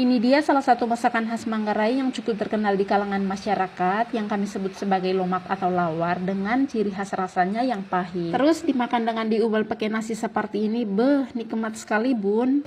Ini dia salah satu masakan khas Manggarai yang cukup terkenal di kalangan masyarakat yang kami sebut sebagai lomak atau lawar dengan ciri khas rasanya yang pahit. Terus dimakan dengan diubal pakai nasi seperti ini, nikmat sekali bun.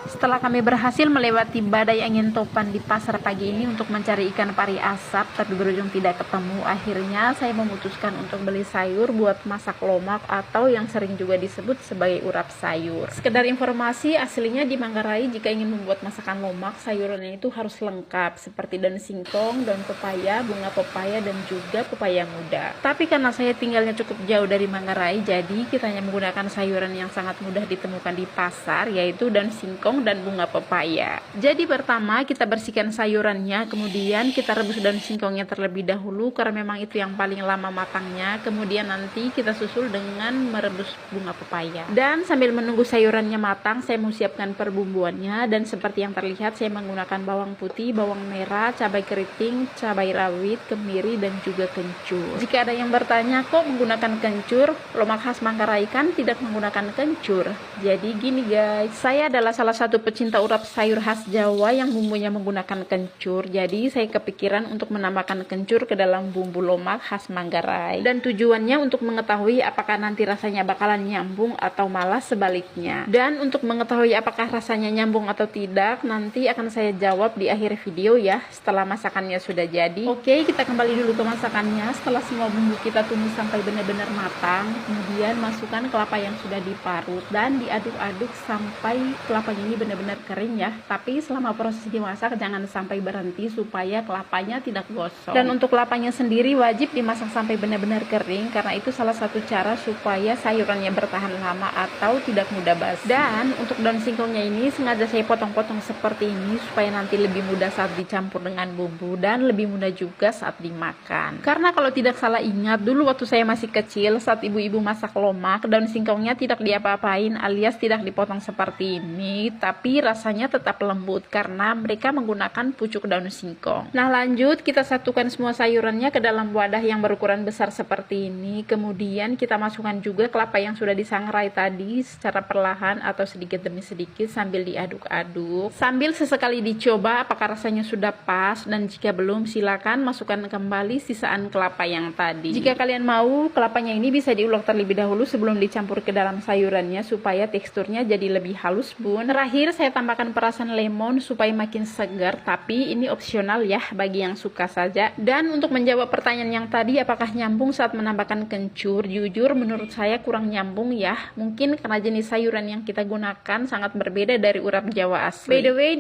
Setelah kami berhasil melewati badai angin topan di pasar pagi ini untuk mencari ikan pari asap, tapi berujung tidak ketemu, akhirnya saya memutuskan untuk beli sayur buat masak lomak atau yang sering juga disebut sebagai urap sayur. Sekedar informasi, aslinya di Manggarai jika ingin membuat masakan lomak, sayurannya itu harus lengkap seperti daun singkong, daun pepaya, bunga pepaya, dan juga pepaya muda. Tapi karena saya tinggalnya cukup jauh dari Manggarai, jadi kita hanya menggunakan sayuran yang sangat mudah ditemukan di pasar, yaitu daun singkong dan bunga pepaya. Jadi pertama kita bersihkan sayurannya, kemudian kita rebus daun singkongnya terlebih dahulu karena memang itu yang paling lama matangnya. Kemudian nanti kita susul dengan merebus bunga pepaya. Dan sambil menunggu sayurannya matang, saya mau siapkan perbumbuannya, dan seperti yang terlihat saya menggunakan bawang putih, bawang merah, cabai keriting, cabai rawit, kemiri, dan juga kencur. Jika ada yang bertanya kok menggunakan kencur, lomak khas Manggarai kan tidak menggunakan kencur. Jadi gini guys, saya adalah salah satu pecinta urap sayur khas Jawa yang bumbunya menggunakan kencur. Jadi saya kepikiran untuk menambahkan kencur ke dalam bumbu lomak khas Manggarai. Dan tujuannya untuk mengetahui apakah nanti rasanya bakalan nyambung atau malah sebaliknya. Dan untuk mengetahui apakah rasanya nyambung atau tidak, nanti akan saya jawab di akhir video ya, setelah masakannya sudah jadi. Oke, kita kembali dulu ke masakannya. Setelah semua bumbu kita tumis sampai benar-benar matang, kemudian masukkan kelapa yang sudah diparut dan diaduk-aduk sampai kelapanya ini benar-benar kering ya. Tapi selama proses dimasak jangan sampai berhenti supaya kelapanya tidak gosong. Dan untuk kelapanya sendiri wajib dimasak sampai benar-benar kering karena itu salah satu cara supaya sayurannya bertahan lama atau tidak mudah basi. Dan untuk daun singkongnya ini sengaja saya potong-potong seperti ini supaya nanti lebih mudah saat dicampur dengan bumbu dan lebih mudah juga saat dimakan. Karena kalau tidak salah ingat, dulu waktu saya masih kecil saat ibu-ibu masak lomak, daun singkongnya tidak diapa-apain alias tidak dipotong seperti ini, tapi rasanya tetap lembut karena mereka menggunakan pucuk daun singkong. Nah lanjut, kita satukan semua sayurannya ke dalam wadah yang berukuran besar seperti ini. Kemudian kita masukkan juga kelapa yang sudah disangrai tadi secara perlahan atau sedikit demi sedikit sambil diaduk-aduk. Sambil sesekali dicoba apakah rasanya sudah pas, dan jika belum silakan masukkan kembali sisaan kelapa yang tadi. Jika kalian mau, kelapanya ini bisa diulek terlebih dahulu sebelum dicampur ke dalam sayurannya supaya teksturnya jadi lebih halus bun. Terakhir saya tambahkan perasan lemon supaya makin segar, tapi ini opsional ya bagi yang suka saja. Dan untuk menjawab pertanyaan yang tadi apakah nyambung saat menambahkan kencur, jujur menurut saya kurang nyambung ya. Mungkin karena jenis sayuran yang kita gunakan sangat berbeda dari urap Jawa asli. By the way, di